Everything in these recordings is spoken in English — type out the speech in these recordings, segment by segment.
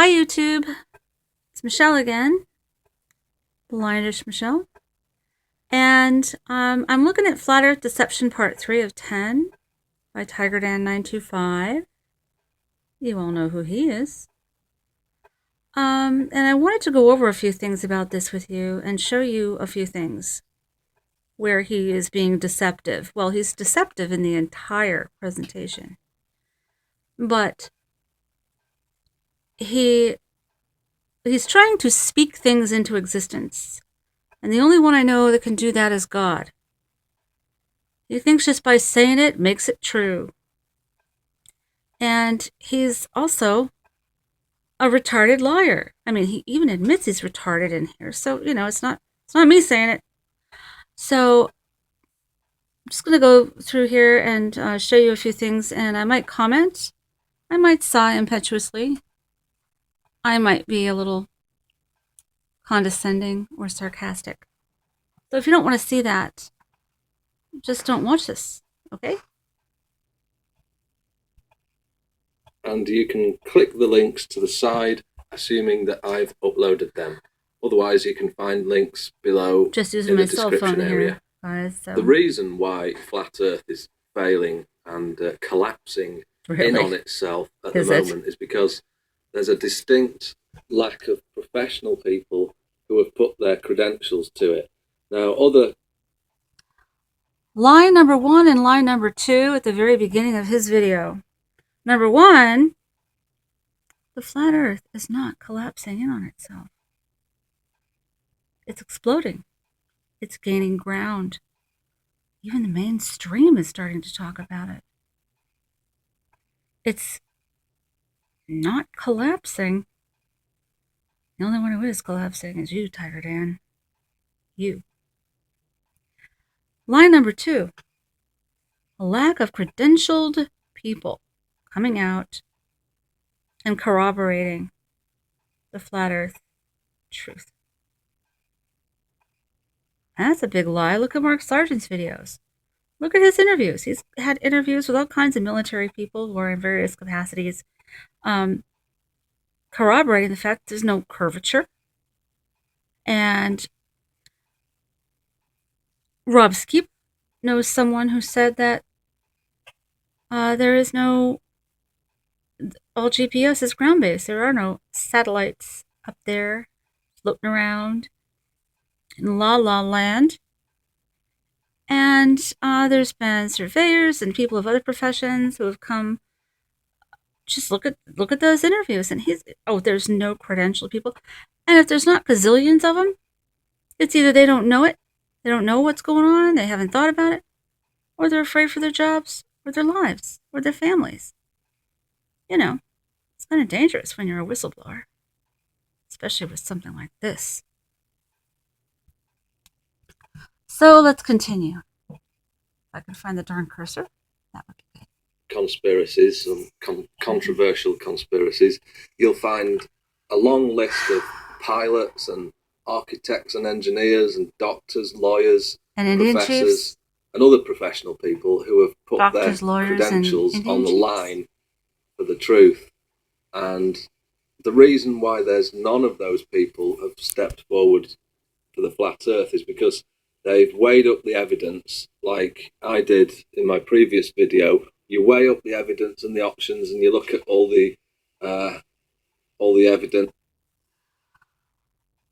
Hi YouTube, it's Michelle again, Blindish Michelle, and I'm looking at Flat Earth Deception Part 3 of 10 by TigerDan925. You all know who he is. And I wanted to go over a few things about this with you and show you a few things where he is being deceptive. Well, he's deceptive in the entire presentation, but he's trying to speak things into existence. And the only one I know that can do that is God. He thinks just by saying it makes it true. And he's also a retarded liar. I mean, he even admits he's retarded in here. So, you know, it's not me saying it. So I'm just going to go through here and show you a few things. And I might comment. I might sigh impetuously. I might be a little condescending or sarcastic. So if you don't want to see that, just don't watch this, okay? And you can click the links to the side, assuming that I've uploaded them. Otherwise, you can find links below just using my cell phone area. Guys, so. The reason why Flat Earth is failing and collapsing in on itself at the moment is because there's a distinct lack of professional people who have put their credentials to it. Now, line number 1 and line number 2 at the very beginning of his video. Number 1, the flat earth is not collapsing in on itself. It's exploding. It's gaining ground. Even the mainstream is starting to talk about it. It's not collapsing. The only one who is collapsing is you, Tiger Dan. You. Line number 2, a lack of credentialed people coming out and corroborating the flat earth truth. That's a big lie. Look at Mark Sargent's videos. Look at his interviews. He's had interviews with all kinds of military people who are in various capacities, corroborating the fact there's no curvature. And Rob Skeep knows someone who said that there is no, all GPS is ground-based. There are no satellites up there floating around in La La Land. And there's been surveyors and people of other professions who have come. Just look at those interviews, and there's no credentialed people. And if there's not gazillions of them, it's either they don't know it, they don't know what's going on, they haven't thought about it, or they're afraid for their jobs, or their lives, or their families. You know, it's kind of dangerous when you're a whistleblower, especially with something like this. So let's continue. If I can find the darn cursor, that would be good. Conspiracies, some controversial conspiracies, you'll find a long list of pilots and architects and engineers and doctors, lawyers, and professors, and other professional people who have put their credentials on the line for the truth. And the reason why there's none of those people have stepped forward for the flat earth is because they've weighed up the evidence, like I did in my previous video. You weigh up the evidence and the options, and you look at all the evidence.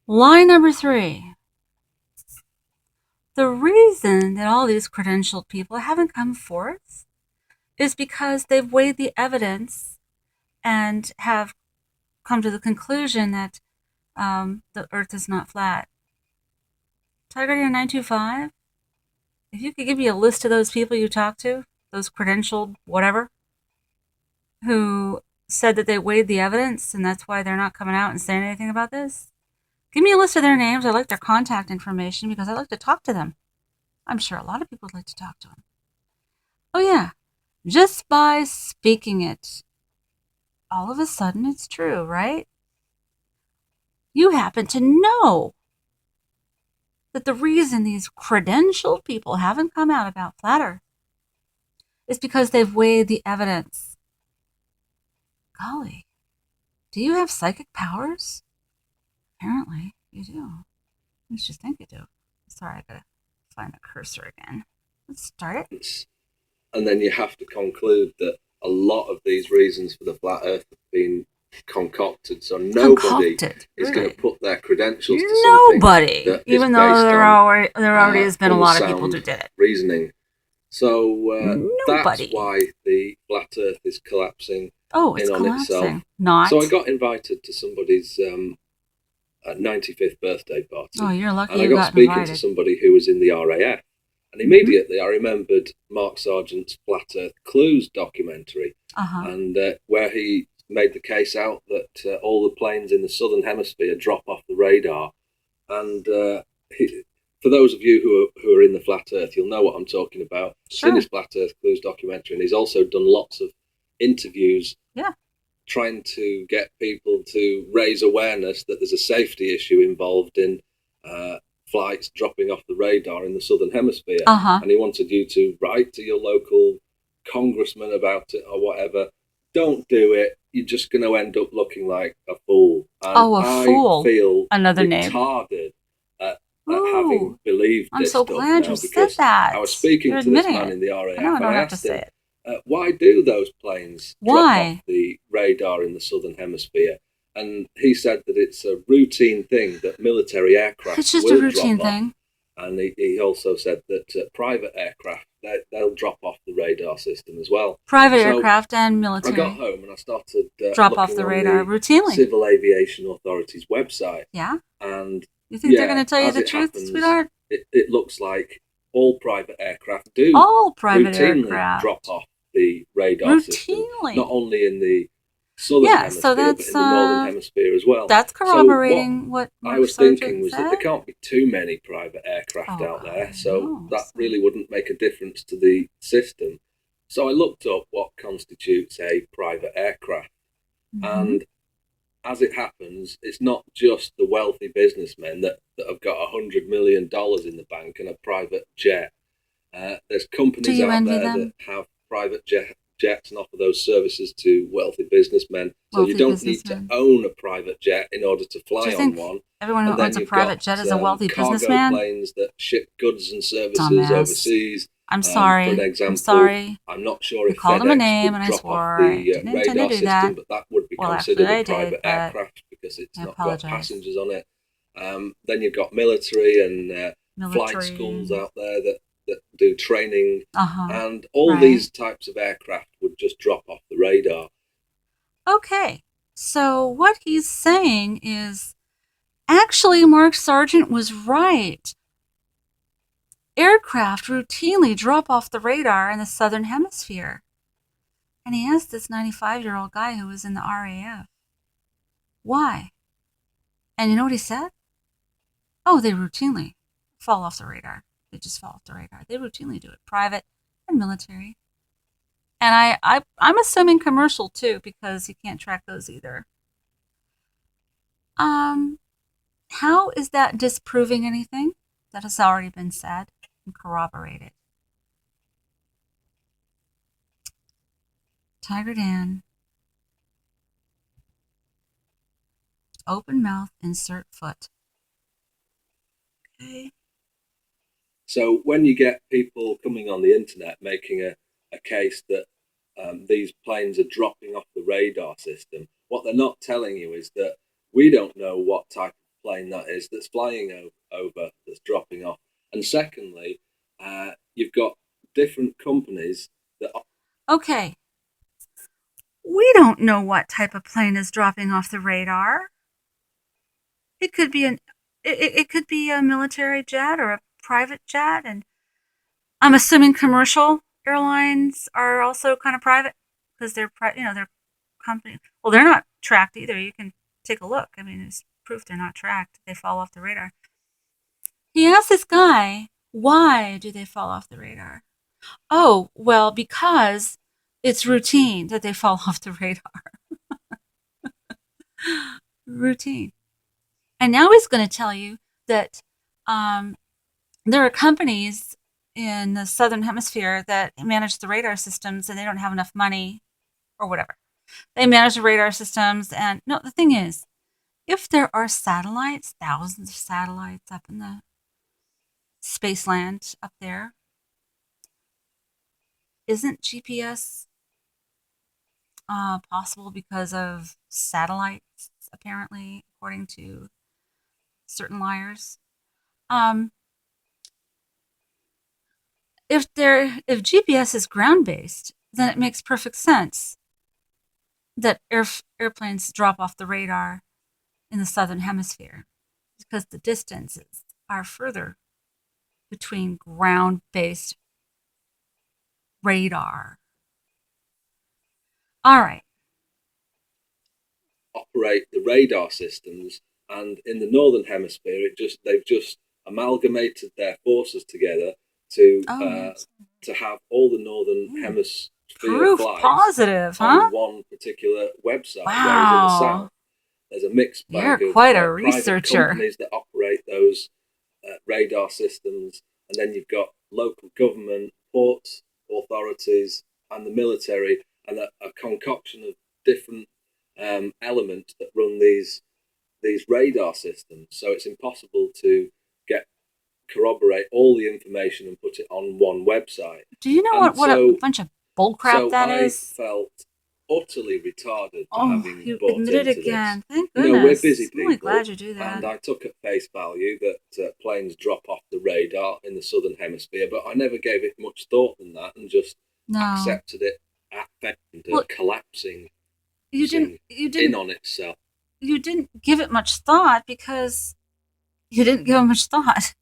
Line number 3. The reason that all these credentialed people haven't come forth is because they've weighed the evidence and have come to the conclusion that the earth is not flat. TigerDan925, if you could give me a list of those people you talked to, those credentialed whatever, who said that they weighed the evidence and that's why they're not coming out and saying anything about this. Give me a list of their names. I'd like their contact information because I'd like to talk to them. I'm sure a lot of people would like to talk to them. Oh yeah, just by speaking it, all of a sudden it's true, right? You happen to know that the reason these credentialed people haven't come out about flat earth is because they've weighed the evidence. Golly, Do you have psychic powers? Apparently, you do. You just think you do. Sorry, I gotta find the cursor again. Let's start it. And then you have to conclude that a lot of these reasons for the flat Earth have been concocted. So nobody is going to put their credentials to something. Nobody, even though there already has been a lot of people who did it. Reasoning. So that's why the flat Earth is collapsing. Oh, it's collapsing. Itself. Not. So I got invited to somebody's 95th birthday party. Oh, you're lucky. And I got speaking to somebody who was in the RAF. And immediately I remembered Mark Sargent's Flat Earth Clues documentary, and where he made the case out that all the planes in the southern hemisphere drop off the radar. And for those of you who are in the Flat Earth, you'll know what I'm talking about. Sure. Seen his Flat Earth Clues documentary, and he's also done lots of interviews trying to get people to raise awareness that there's a safety issue involved in flights dropping off the radar in the southern hemisphere. And he wanted you to write to your local congressman about it or whatever. Don't do it. You're just going to end up looking like a fool. And a fool. I feel another retarded at having believed this stuff. I'm so glad you said that. I was speaking to this man in the RAF, and I asked him, why do those planes drop off the radar in the southern hemisphere? And he said that it's a routine thing that military aircraft it's just will a routine drop thing. Off. And he also said that private aircraft, they'll drop off the radar system as well. Private aircraft and military. I got home and I started drop off the radar routinely. Civil Aviation Authority's website. Yeah. And you think they're going to tell you the truth, sweetheart? It looks like all private aircraft do routinely drop off the radar system, not only in the southern hemisphere, but in the northern hemisphere as well. That's corroborating what I was thinking was that there can't be too many private aircraft out there, so that really wouldn't make a difference to the system. So I looked up what constitutes a private aircraft, and as it happens, it's not just the wealthy businessmen that have got $100 million in the bank and a private jet. There's companies out there that have private jets and offer those services to wealthy businessmen. So you don't need to own a private jet in order to fly on one. Everyone who owns a private jet is a wealthy businessman. Cargo planes that ship goods and services overseas. I'm sorry. For an example, I'm sorry. I'm not sure if called him a name would and drop off the radar system, but that would be considered a private aircraft because it's not got passengers on it. Then you've got military and flight schools out there that do training, and all these types of aircraft would just drop off the radar. Okay, so what he's saying is, actually, Mark Sargent was right. Aircraft routinely drop off the radar in the southern hemisphere. And he asked this 95-year-old guy who was in the RAF, why? And you know what he said? Oh, they routinely fall off the radar. They just fall off the radar. They routinely do it, private and military. And I'm assuming commercial too, because you can't track those either. How is that disproving anything that has already been said and corroborated? Tiger Dan. Open mouth, insert foot. Okay. So when you get people coming on the internet making a case that these planes are dropping off the radar system, what they're not telling you is that we don't know what type of plane that is that's flying over that's dropping off. And secondly, you've got different companies that are... Okay. We don't know what type of plane is dropping off the radar. It could be it could be a military jet or a private jet, and I'm assuming commercial airlines are also kind of private because they're they're company. Well, they're not tracked either. You can take a look. I mean, it's proof they're not tracked. They fall off the radar. He asked this guy, why do they fall off the radar? Oh, well, because it's routine that they fall off the radar. Routine. And now he's going to tell you that there are companies in the southern hemisphere that manage the radar systems and they don't have enough money or whatever. They manage the radar systems. And no, the thing is, if there are satellites, thousands of satellites up in the spaceland up there, isn't GPS possible because of satellites, apparently, according to certain liars? Um, if GPS is ground based, then it makes perfect sense that airplanes drop off the radar in the southern hemisphere because the distances are further between ground based radar. All right. Operate the radar systems, and in the northern hemisphere, they've just amalgamated their forces together to have all the northern hemisphere proof flights positive, on huh? one particular website, whereas in the Wow. south there's a mixed bag You're of quite a private researcher. companies that operate those radar systems, and then you've got local government, port authorities, and the military, and a concoction of different elements that run these radar systems. So it's impossible to get corroborate all the information and put it on one website. Do you know And what a bunch of bullcrap that I is? felt utterly retarded for Oh, having you bought admitted into again. this. Thank You know, we're goodness. busy I'm really people, glad you do that. and I took at face value that planes drop off the radar in the southern hemisphere, but I never gave it much thought than that, and just accepted it at face collapsing you didn't in on itself. You didn't give it much thought because you didn't give it much thought.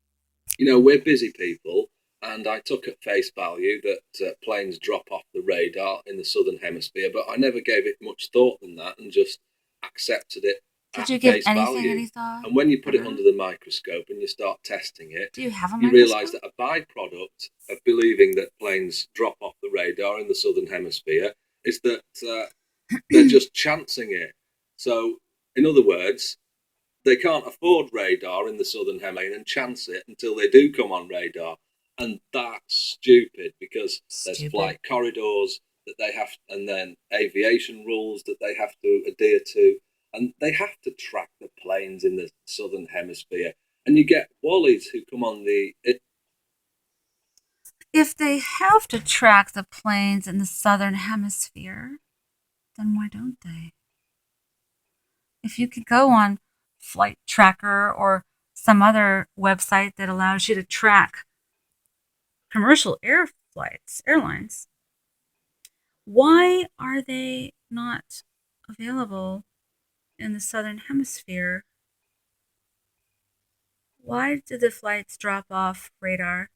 You know, we're busy people, and I took at face value that planes drop off the radar in the southern hemisphere, but I never gave it much thought than that, and just accepted it Did you give anything any thought? And when you put it under the microscope and you start testing it, do you have a you realise that a byproduct of believing that planes drop off the radar in the southern hemisphere is that they're just chancing it. So, in other words, they can't afford radar in the southern hemisphere and chance it until they do come on radar. And that's stupid because there's flight corridors that they have, and then aviation rules that they have to adhere to, and they have to track the planes in the southern hemisphere. And you get wallies who come on if they have to track the planes in the southern hemisphere, then why don't they? If you could go on Flight Tracker or some other website that allows you to track commercial airlines, why are they not available in the southern hemisphere? Why do the flights drop off radar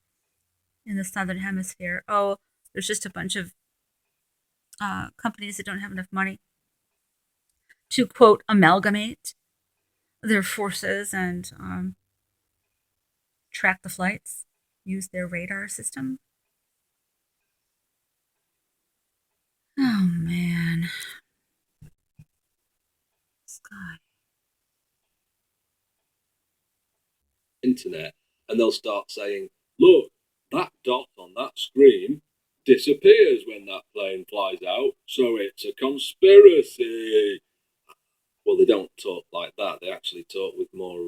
in the southern hemisphere? Oh, there's just a bunch of companies that don't have enough money to, quote, amalgamate their forces and track the flights, use their radar system. Oh, man. Sky. internet, and they'll start saying, look, that dot on that screen disappears when that plane flies out, so it's a conspiracy. Well, they don't talk like that. They actually talk with more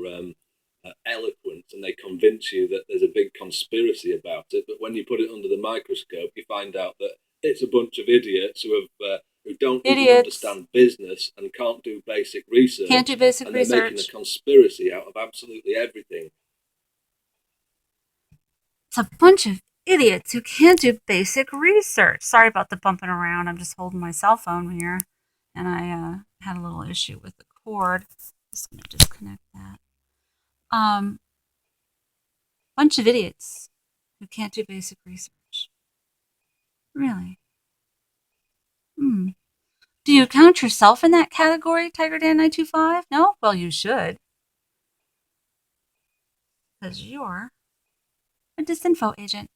eloquence, and they convince you that there's a big conspiracy about it. But when you put it under the microscope, you find out that it's a bunch of idiots who don't even understand business and can't do basic research. Can't do basic research. They're making a conspiracy out of absolutely everything. It's a bunch of idiots who can't do basic research. Sorry about the bumping around. I'm just holding my cell phone here, and I had a little issue with the cord. Just gonna disconnect that. Bunch of idiots who can't do basic research. Really? Do you count yourself in that category, TigerDan925? No? Well, you should. Because you're a disinfo agent.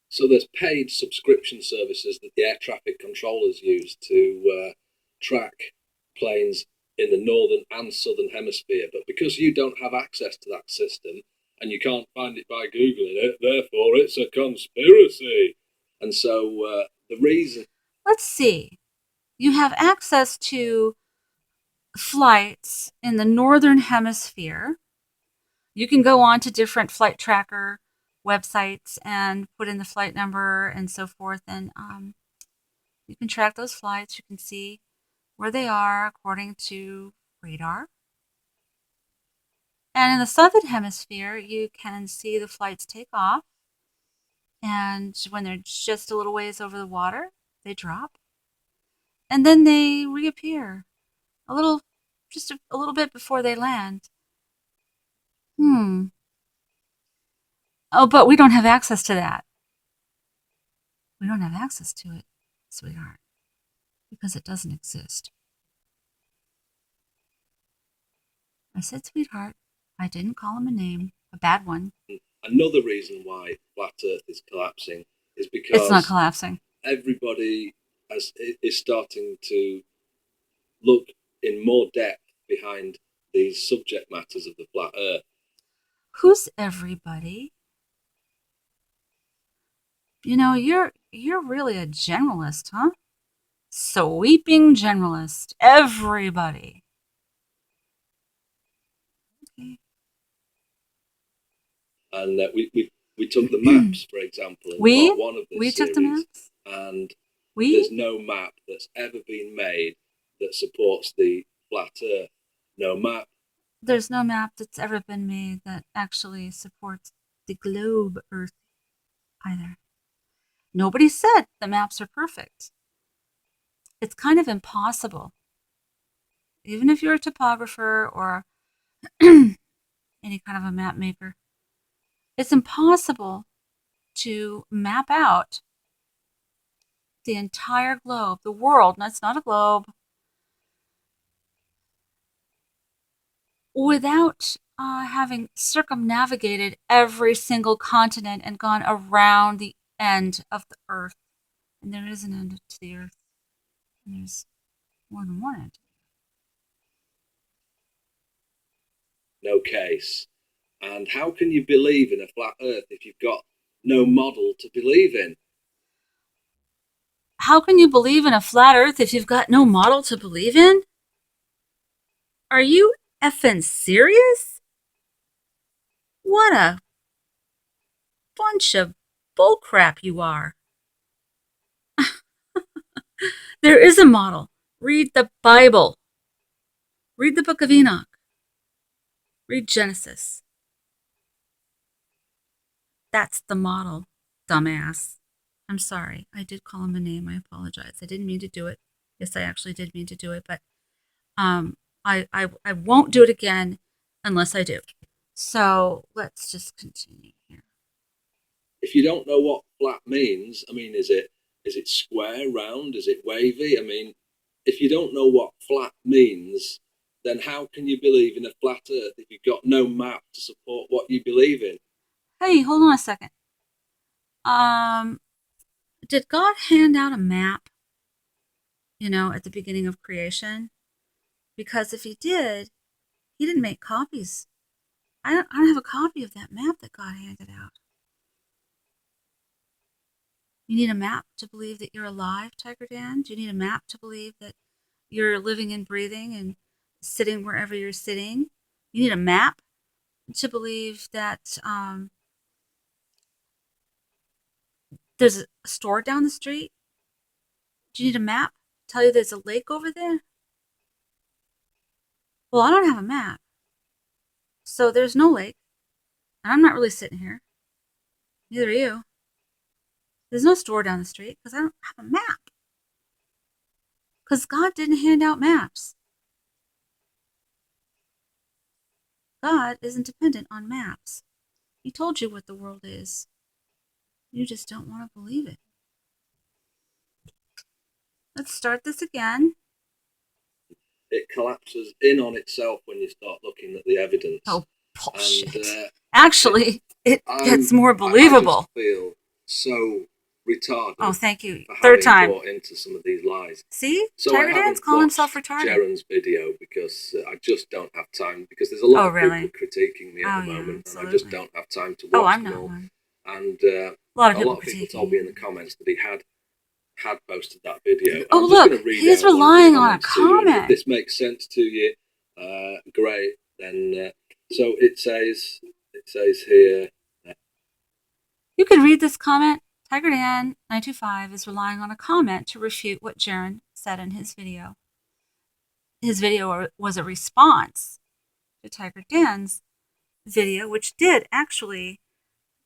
So there's paid subscription services that the air traffic controllers use to track planes in the northern and southern hemisphere. But because you don't have access to that system and you can't find it by Googling it, therefore it's a conspiracy. And so the reason... Let's see. You have access to flights in the northern hemisphere. You can go on to different flight tracker websites and put in the flight number and so forth, and you can track those flights. You can see where they are according to radar. And in the southern hemisphere, you can see the flights take off, and when they're just a little ways over the water, they drop, and then they reappear a little, just a little bit before they land. Oh, but we don't have access to that. We don't have access to it, sweetheart, because it doesn't exist. I said sweetheart. I didn't call him a name, a bad one. Another reason why flat Earth is collapsing is because it's not collapsing. Everybody is starting to look in more depth behind these subject matters of the flat Earth. Who's everybody? You know, you're really a generalist, huh? Sweeping generalist. Everybody. Okay. And we took the maps, for example, in part one of this series. Took the maps? And there's no map that's ever been made that supports the flat Earth. No map. There's no map that's ever been made that actually supports the globe Earth either. Nobody said the maps are perfect. It's kind of impossible. Even if you're a topographer or any kind of a map maker, it's impossible to map out the entire globe, the world. No, it's not a globe. Without having circumnavigated every single continent and gone around the end of the Earth. And there is an end to the Earth. And there's more than one end. No case. And how can you believe in a flat Earth if you've got no model to believe in? How can you believe in a flat Earth if you've got no model to believe in? Are you effing serious? What a bunch of bullcrap you are. There is a model. Read the Bible. Read the book of Enoch. Read Genesis. That's the model, dumbass. I'm sorry. I did call him a name. I apologize. I didn't mean to do it. Yes, I actually did mean to do it, but I won't do it again unless I do. So let's just continue here. If you don't know what flat means, I mean, is it square, round? Is it wavy? I mean, if you don't know what flat means, then how can you believe in a flat Earth if you've got no map to support what you believe in? Hey, hold on a second. Did God hand out a map, at the beginning of creation? Because if he did, he didn't make copies. I don't have a copy of that map that God handed out. You need a map to believe that you're alive, Tiger Dan? Do you need a map to believe that you're living and breathing and sitting wherever you're sitting? You need a map to believe that there's a store down the street? Do you need a map to tell you there's a lake over there? Well, I don't have a map. So there's no lake. And I'm not really sitting here. Neither are you. There's no store down the street because I don't have a map. Because God didn't hand out maps. God isn't dependent on maps. He told you what the world is. You just don't want to believe it. Let's start this again. It collapses in on itself when you start looking at the evidence. Oh, bullshit. And, actually, it gets more believable. I just feel so retarded. Oh, thank you. Third time. Bought into some of these lies. See? So Tiger Dan's calling himself retarded. Jaron's video because I just don't have time because there's a lot of people critiquing me at the moment, and I just don't have time to watch them all. And a lot of people told me in the comments that he had had posted that video. Oh, look, he's relying on a comment. If this makes sense to you, great. Then so it says here. You could read this comment. TigerDan925 is relying on a comment to refute what Jaron said in his video. His video was a response to Tiger Dan's video, which did actually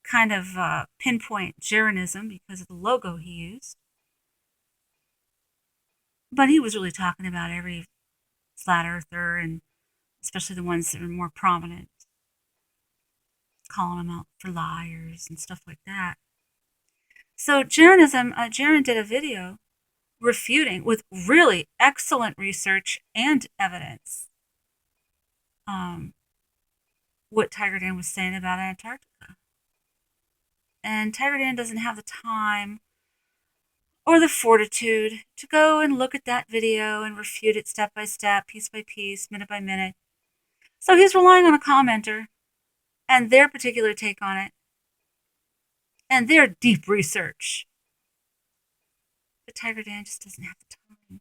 kind of pinpoint Jaronism because of the logo he used. But he was really talking about every flat earther, and especially the ones that are more prominent, calling them out for liars and stuff like that. So Jaronism, Jaron did a video refuting with really excellent research and evidence what Tiger Dan was saying about Antarctica. And Tiger Dan doesn't have the time or the fortitude to go and look at that video and refute it step by step, piece by piece, minute by minute. So he's relying on a commenter and their particular take on it and their deep research. But Tiger Dan just doesn't have the time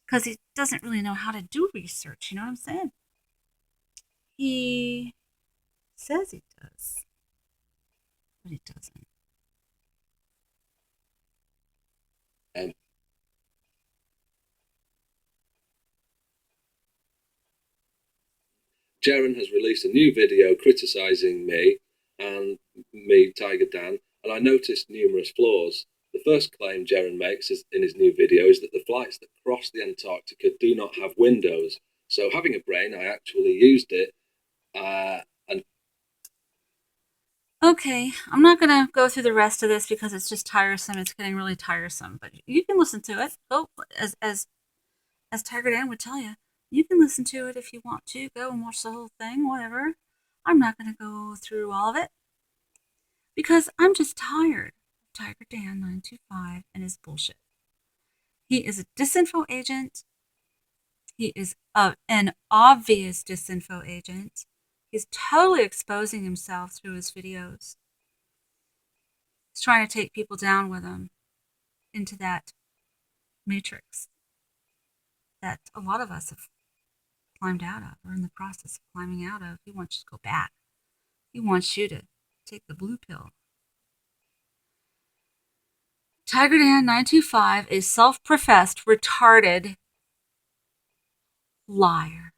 because he doesn't really know how to do research, you know what I'm saying? He says he does, but he doesn't. Jaron has released a new video criticising me and me, Tiger Dan, and I noticed numerous flaws. The first claim Jaron makes in his new video is that the flights that cross the Antarctica do not have windows. So having a brain, I actually used it. And okay, I'm not going to go through the rest of this because it's just tiresome. It's getting really tiresome, but you can listen to it. Go, as Tiger Dan would tell you, you can listen to it if you want to. Go and watch the whole thing, whatever. I'm not going to go through all of it because I'm just tired of Tiger Dan 925 and his bullshit. He is a disinfo agent. He is an obvious disinfo agent. He's totally exposing himself through his videos. He's trying to take people down with him into that matrix that a lot of us have climbed out of, or in the process of climbing out of. He wants you to go back. He wants you to take the blue pill. Tiger Dan 925 is self-professed retarded liar.